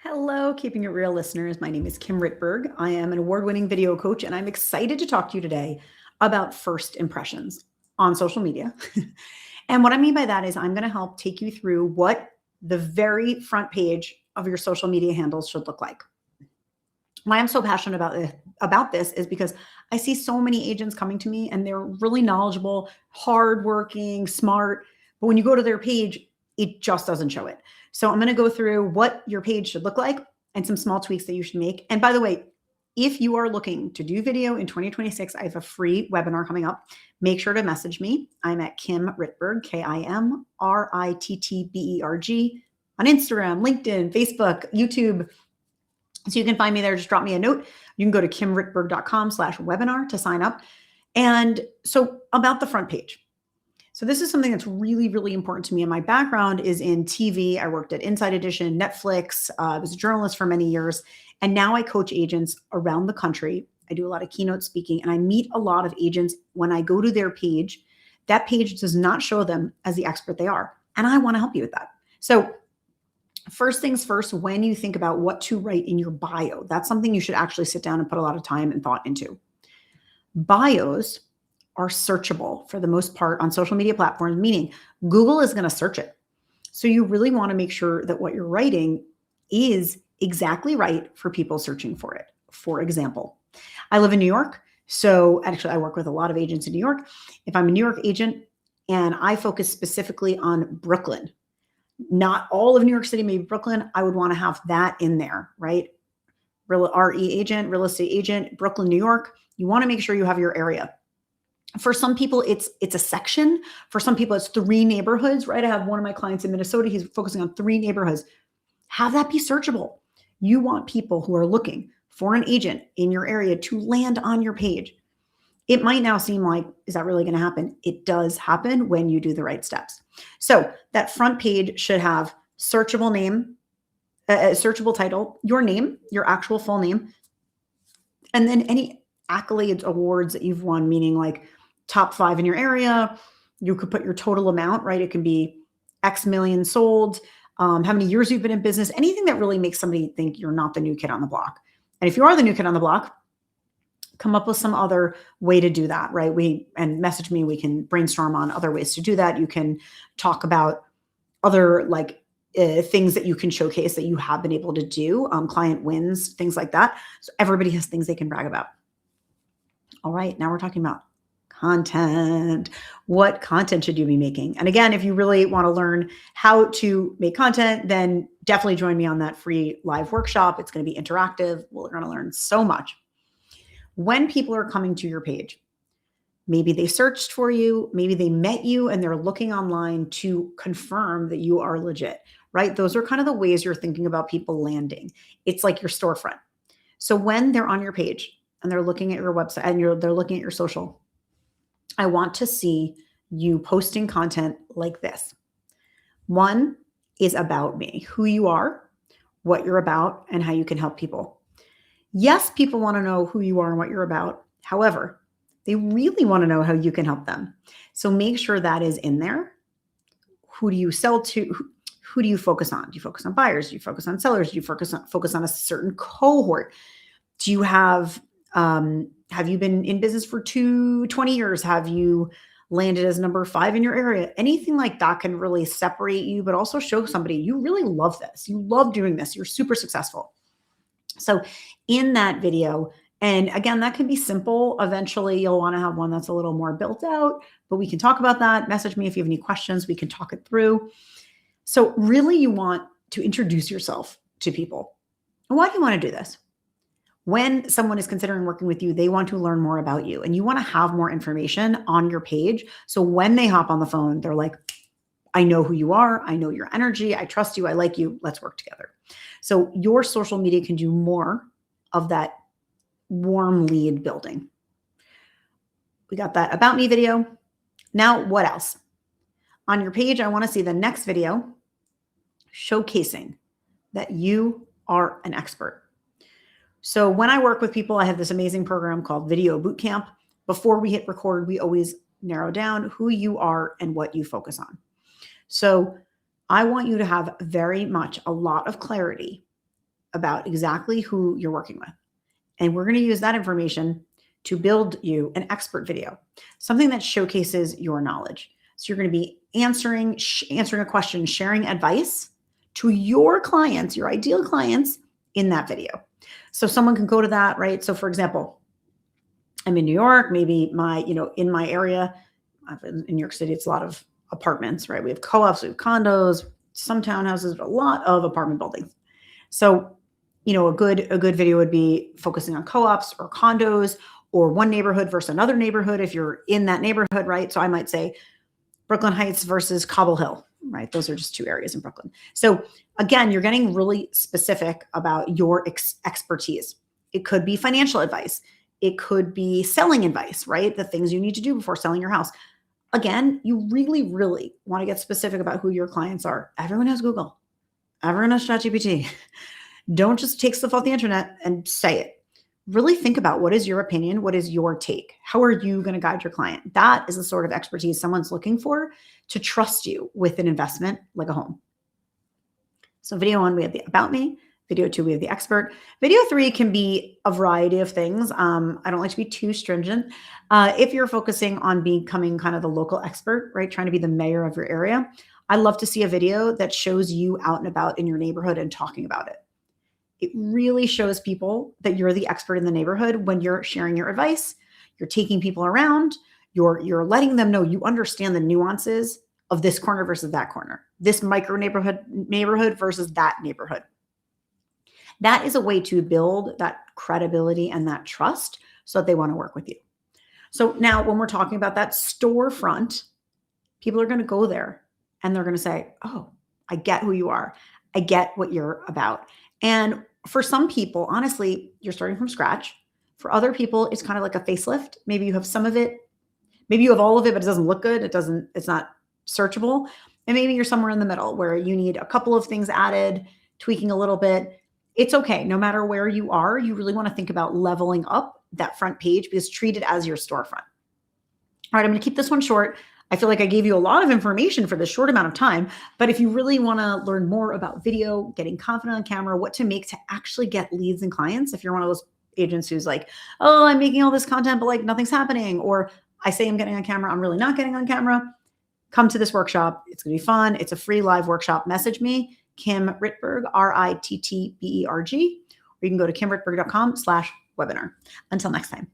Hello, Keeping It Real listeners. My name is Kim Rittberg. I am an award winning video coach, and I'm excited to talk to you today about first impressions on social media. And what I mean by that is, I'm going to help take you through what the very front page of your social media handles should look like. Why I'm so passionate about this is because I see so many agents coming to me and they're really knowledgeable, hardworking, smart. But when you go to their page, it just doesn't show it. So I'm going to go through what your page should look like and some small tweaks that you should make. And by the way, if you are looking to do video in 2026, I have a free webinar coming up. Make sure to message me. I'm at Kim Rittberg, KIMRITTBERG, on Instagram, LinkedIn, Facebook, YouTube. So you can find me there. Just drop me a note. You can go to kimrittberg.com/webinar to sign up. And so about the front page. So this is something that's really, really important to me. And my background is in TV. I worked at Inside Edition, Netflix. I was a journalist for many years. And now I coach agents around the country. I do a lot of keynote speaking and I meet a lot of agents. When I go to their page, that page does not show them as the expert they are. And I want to help you with that. So first things first, when you think about what to write in your bio, that's something you should actually sit down and put a lot of time and thought into. Bios are searchable for the most part on social media platforms, meaning Google is going to search it. So you really want to make sure that what you're writing is exactly right for people searching for it. For example, I live in New York. So actually, I work with a lot of agents in New York. If I'm a New York agent and I focus specifically on Brooklyn, not all of New York City, maybe Brooklyn, I would want to have that in there, right? RE agent, real estate agent, Brooklyn, New York. You want to make sure you have your area. For some people, it's a section. For some people, it's 3 neighborhoods, right? I have one of my clients in Minnesota. He's focusing on 3 neighborhoods. Have that be searchable. You want people who are looking for an agent in your area to land on your page. It might now seem like, is that really going to happen? It does happen when you do the right steps. So that front page should have searchable name, searchable title, your name, your actual full name, and then any accolades, awards that you've won, meaning like top 5 in your area. You could put your total amount, right? It can be X million sold, how many years you've been in business, anything that really makes somebody think you're not the new kid on the block. And if you are the new kid on the block, come up with some other way to do that, right? And message me, we can brainstorm on other ways to do that. You can talk about other things that you can showcase that you have been able to do, client wins, things like that. So everybody has things they can brag about. All right, now we're talking about content. What content should you be making? And again, if you really want to learn how to make content, then definitely join me on that free live workshop. It's going to be interactive. We're going to learn so much. When people are coming to your page, maybe they searched for you, maybe they met you and they're looking online to confirm that you are legit, right? Those are kind of the ways you're thinking about people landing. It's like your storefront. So when they're on your page and they're looking at your website and they're looking at your social, I want to see you posting content like this. One is about me, who you are, what you're about, and how you can help people. Yes, people want to know who you are and what you're about. However, they really want to know how you can help them. So make sure that is in there. Who do you sell to? Who do you focus on? Do you focus on buyers? Do you focus on sellers? Do you focus on a certain cohort? Do you have you been in business for 20 years? Have you landed as number 5 in your area? Anything like that can really separate you, but also show somebody you really love this. You love doing this. You're super successful. So in that video, and again, that can be simple. Eventually, you'll want to have one that's a little more built out, but we can talk about that. Message me if you have any questions. We can talk it through. So really, you want to introduce yourself to people. And why do you want to do this? When someone is considering working with you, they want to learn more about you, and you want to have more information on your page. So when they hop on the phone, they're like, I know who you are. I know your energy. I trust you. I like you. Let's work together. So your social media can do more of that warm lead building. We got that about me video. Now, what else? On your page, I want to see the next video showcasing that you are an expert. So when I work with people, I have this amazing program called Video Bootcamp. Before we hit record, we always narrow down who you are and what you focus on. So I want you to have very much a lot of clarity about exactly who you're working with. And we're going to use that information to build you an expert video, something that showcases your knowledge. So you're going to be answering a question, sharing advice to your clients, your ideal clients in that video. So someone can go to that, right? So for example, I'm in New York, maybe in my area, in New York City, it's a lot of apartments, right? We have co-ops, we have condos, some townhouses, but a lot of apartment buildings. So, a good video would be focusing on co-ops or condos or one neighborhood versus another neighborhood if you're in that neighborhood, right? So I might say Brooklyn Heights versus Cobble Hill, right? Those are just two areas in Brooklyn. So again, you're getting really specific about your expertise. It could be financial advice. It could be selling advice, right? The things you need to do before selling your house. Again, you really, really want to get specific about who your clients are. Everyone has Google. Everyone has ChatGPT. Don't just take stuff off the internet and say it. Really think about what is your opinion? What is your take? How are you going to guide your client? That is the sort of expertise someone's looking for to trust you with an investment like a home. So video 1, we have the about me. Video 2, we have the expert. Video 3 can be a variety of things. I don't like to be too stringent. If you're focusing on becoming kind of the local expert, right? Trying to be the mayor of your area, I love to see a video that shows you out and about in your neighborhood and talking about it. It really shows people that you're the expert in the neighborhood when you're sharing your advice, you're taking people around, you're letting them know you understand the nuances of this corner versus that corner, this micro neighborhood versus that neighborhood. That is a way to build that credibility and that trust so that they want to work with you. So now when we're talking about that storefront, people are going to go there and they're going to say, oh, I get who you are. I get what you're about. And for some people, honestly, you're starting from scratch. For other people, it's kind of like a facelift. Maybe you have some of it. Maybe you have all of it, but it doesn't look good. It's not searchable. And maybe you're somewhere in the middle where you need a couple of things added, tweaking a little bit. It's okay. No matter where you are, you really want to think about leveling up that front page because treat it as your storefront. All right, I'm going to keep this one short. I feel like I gave you a lot of information for this short amount of time, but if you really want to learn more about video, getting confident on camera, what to make to actually get leads and clients, if you're one of those agents who's like, oh, I'm making all this content, but like nothing's happening, or I say I'm getting on camera, I'm really not getting on camera, come to this workshop. It's going to be fun. It's a free live workshop. Message me, Kim Rittberg, Rittberg, or you can go to kimrittberg.com/webinar. Until next time.